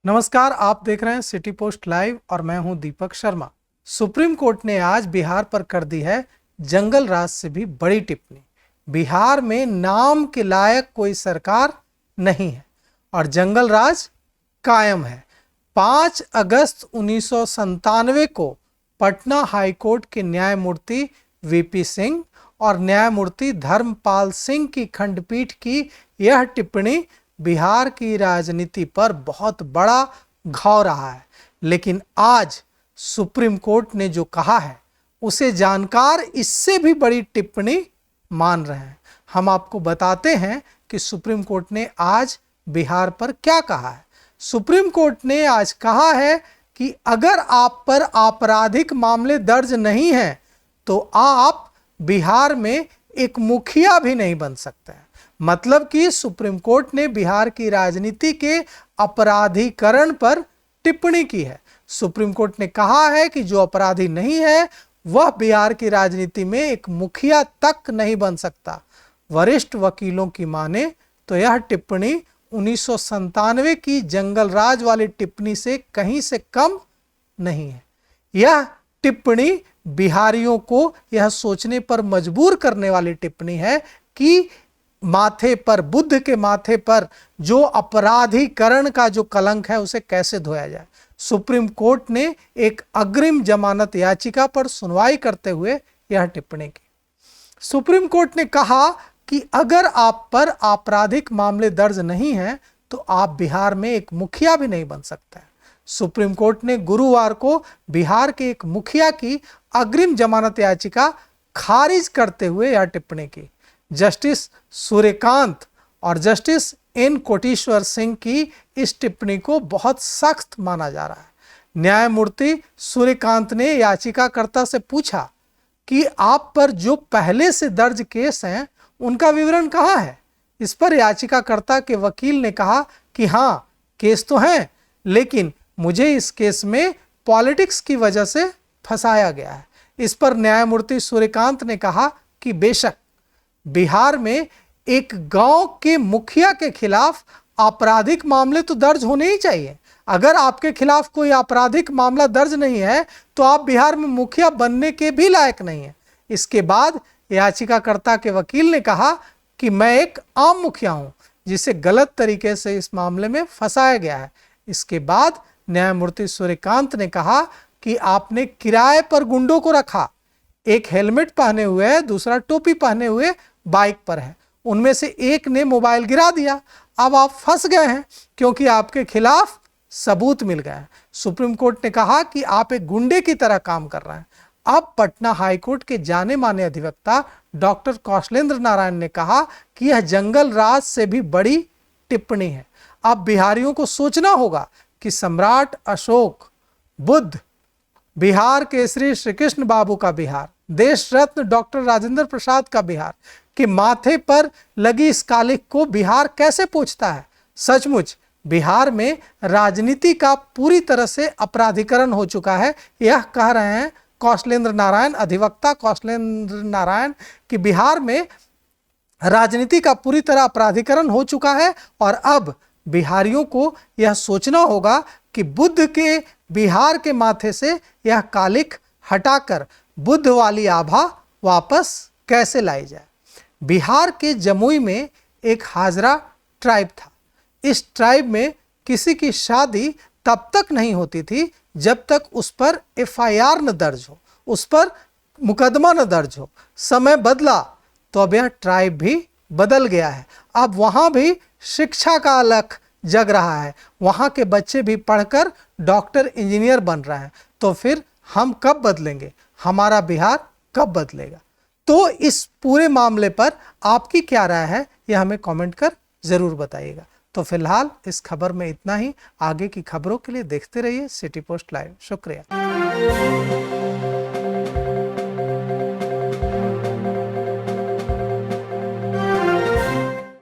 नमस्कार, आप देख रहे हैं सिटी पोस्ट लाइव और मैं हूं दीपक शर्मा। सुप्रीम कोर्ट ने आज बिहार पर कर दी है जंगल राज से भी बड़ी टिप्पणी। बिहार में नाम के लायक कोई सरकार नहीं है और जंगल राज कायम है। 5 अगस्त 1997 को पटना हाईकोर्ट के न्यायमूर्ति वीपी सिंह और न्यायमूर्ति धर्मपाल सिंह की खंडपीठ की यह टिप्पणी बिहार की राजनीति पर बहुत बड़ा घाव रहा है। लेकिन आज सुप्रीम कोर्ट ने जो कहा है उसे जानकार इससे भी बड़ी टिप्पणी मान रहे हैं। हम आपको बताते हैं कि सुप्रीम कोर्ट ने आज बिहार पर क्या कहा है। सुप्रीम कोर्ट ने आज कहा है कि अगर आप पर आपराधिक मामले दर्ज नहीं हैं तो आप बिहार में एक मुखिया भी नहीं बन सकते हैं। मतलब कि सुप्रीम कोर्ट ने बिहार की राजनीति के अपराधीकरण पर टिप्पणी की है। सुप्रीम कोर्ट ने कहा है कि जो अपराधी नहीं है वह बिहार की राजनीति में एक मुखिया तक नहीं बन सकता। वरिष्ठ वकीलों की माने तो यह टिप्पणी 1997 की जंगल राज वाली टिप्पणी से कहीं से कम नहीं है। यह टिप्पणी बिहारियों को यह सोचने पर मजबूर करने वाली टिप्पणी है कि माथे पर, बुद्ध के माथे पर जो अपराधीकरण का जो कलंक है उसे कैसे धोया जाए। सुप्रीम कोर्ट ने एक अग्रिम जमानत याचिका पर सुनवाई करते हुए यह टिप्पणी की। सुप्रीम कोर्ट ने कहा कि अगर आप पर आपराधिक मामले दर्ज नहीं हैं तो आप बिहार में एक मुखिया भी नहीं बन सकते। सुप्रीम कोर्ट ने गुरुवार को बिहार के एक मुखिया की अग्रिम जमानत याचिका खारिज करते हुए यह टिप्पणी की। जस्टिस सूर्यकांत और जस्टिस एन कोटेश्वर सिंह की इस टिप्पणी को बहुत सख्त माना जा रहा है। न्यायमूर्ति सूर्यकांत ने याचिकाकर्ता से पूछा कि आप पर जो पहले से दर्ज केस हैं उनका विवरण कहाँ है। इस पर याचिकाकर्ता के वकील ने कहा कि हाँ, केस तो हैं, लेकिन मुझे इस केस में पॉलिटिक्स की वजह से फंसाया गया है। इस पर न्यायमूर्ति सूर्यकांत ने कहा कि बेशक बिहार में एक गांव के मुखिया के खिलाफ आपराधिक मामले तो दर्ज होने ही चाहिए। अगर आपके खिलाफ कोई आपराधिक मामला दर्ज नहीं है तो आप बिहार में मुखिया बनने के भी लायक नहीं है। इसके बाद याचिकाकर्ता के वकील ने कहा कि मैं एक आम मुखिया हूं जिसे गलत तरीके से इस मामले में फंसाया गया है। इसके बाद न्यायमूर्ति सूर्यकांत ने कहा कि आपने किराए पर गुंडों को रखा, एक हेलमेट पहने हुए है, दूसरा टोपी पहने हुए बाइक पर है, उनमें से एक ने मोबाइल गिरा दिया। अब आप फंस गए हैं क्योंकि आपके खिलाफ सबूत मिल गए हैं। सुप्रीम कोर्ट ने कहा कि आप एक गुंडे की तरह काम कर रहे हैं। अब पटना हाईकोर्ट के जाने माने अधिवक्ता डॉक्टर कौशलेंद्र नारायण ने कहा कि यह जंगल राज से भी बड़ी टिप्पणी है। अब बिहारियों को सोचना होगा कि सम्राट अशोक, बुद्ध, बिहार केसरी श्री कृष्ण बाबू का बिहार, देश रत्न डॉक्टर राजेंद्र प्रसाद का बिहार के माथे पर लगी इस कालिख को बिहार कैसे पोंछता है। सचमुच बिहार में राजनीति का पूरी तरह से अपराधीकरण हो चुका है। यह कह रहे हैं कौशलेंद्र नारायण, अधिवक्ता कौशलेंद्र नारायण, कि बिहार में राजनीति का पूरी तरह अपराधीकरण हो चुका है और अब बिहारियों को यह सोचना होगा कि बुद्ध के बिहार के माथे से यह कालिख हटाकर बुद्ध वाली आभा वापस कैसे लाई जाए। बिहार के जमुई में एक हाजरा ट्राइब था। इस ट्राइब में किसी की शादी तब तक नहीं होती थी जब तक उस पर एफआईआर न दर्ज हो, उस पर मुकदमा न दर्ज हो। समय बदला तो अब यह ट्राइब भी बदल गया है। अब वहाँ भी शिक्षा का अलख जग रहा है, वहाँ के बच्चे भी पढ़कर डॉक्टर, इंजीनियर बन रहे हैं। तो फिर हम कब बदलेंगे, हमारा बिहार कब बदलेगा। तो इस पूरे मामले पर आपकी क्या राय है यह हमें कमेंट कर ज़रूर बताइएगा। तो फिलहाल इस खबर में इतना ही। आगे की खबरों के लिए देखते रहिए सिटी पोस्ट लाइव। शुक्रिया।